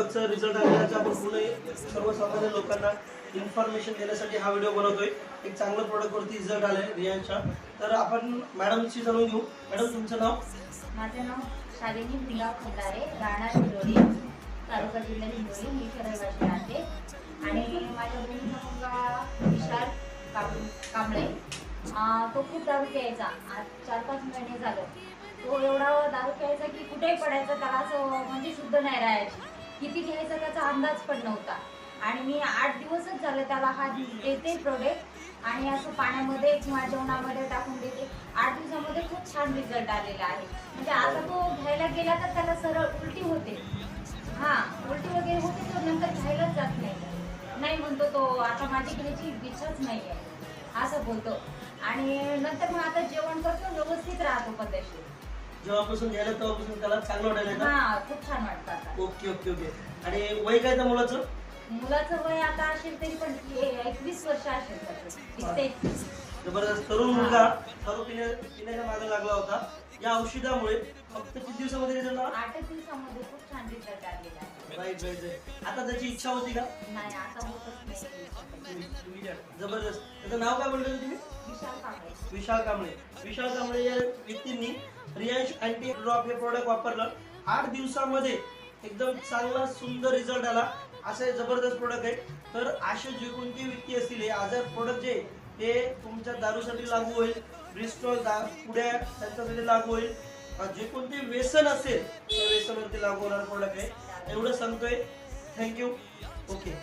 प्रोडक्टचा result आल्याचा आपण पूर्ण सर्वसामान्य लोकांना इन्फॉर्मेशन देण्यासाठी हा व्हिडिओ बनवतोय। एक चांगलं प्रोडक्टवरती रिझल्ट आलाय रियांशा। तर आपण मॅडमशी जाणून घेऊ। मॅडम तुमचं नाव? माझं नाव शालिनी भिंगाव खंदारे, राहणार हिंगोली, तालुका जिल्हा हिंगोली। मी शहरात राहते आणि माझ्या बहिणीचा मुलगा विशाल कांबळे तो खूप दारू प्यायचा। आज 4-5 महिने झालं तो एवढा दारू प्यायचा की कुठेही पडायचा, त्याला असं म्हणजे शुद्ध नाही राहायची। किती घ्यायचा त्याचा अंदाज पण नव्हता आणि मी 8 दिवसच झाले त्याला हा देते प्रोडक्ट आणि असं पाण्यामध्ये किंवा जेवणामध्ये टाकून देते। 8 दिवसामध्ये खूप छान रिझल्ट आलेला आहे। म्हणजे आता तो घ्यायला गेला तर त्याला सरळ उलटी होते, उलटी वगैरे होते, तो नंतर घ्यायलाच जात नाही म्हणतो तो आता माझी घ्यायची इच्छाच नाही आहे असं बोलतो। आणि नंतर मग आता जेवण करतो, व्यवस्थित राहतो पद्धतशीर। जेव्हापासून घ्यायला तेव्हापासून त्याला चांगलं वाटायला का? खूप छान वाटतं। Okay okay okay. आणि वय काय त्या मुलाचं? मुलाचं वय आता असेल तरी पण 21 वर्ष असेल। जबरदस्त तरुण मुलगा दारू पिण्याच्या मागे लागला होता। या औषधामुळे फक्त किती दिवसामध्ये रिझल्ट आला? 8 दिवसामध्ये खूप छान रिझल्ट आलेला आहे। राईट। आता त्याची इच्छा होती का? नाही, आता होतच नाही। जबरदस्त। त्याचं नाव काय बोलले तुम्ही? विशाल कांबळे। विशाल कांबळे। विशाल कांबळे या व्यक्तींनी रियांश अँटी ड्रॉप हे प्रोडक्ट वापरलं। 8 दिवसामध्ये एकदम चांगला सुंदर रिझल्ट आला। असं जबरदस्त प्रोडक्ट आहे। तर असे जे कोणती व्यक्ती असतील हे आजार प्रोडक्ट जे ते तुमच्या दारूसाठी लागू होईल, ब्रिस्टॉल पुड्या त्यांच्यासाठी लागू होईल। जे कोणते व्यसन असेल त्या व्यसनावरती लागू होणारा प्रोडक्ट आहे, एवढं सांगतोय। थँक्यू। ओके।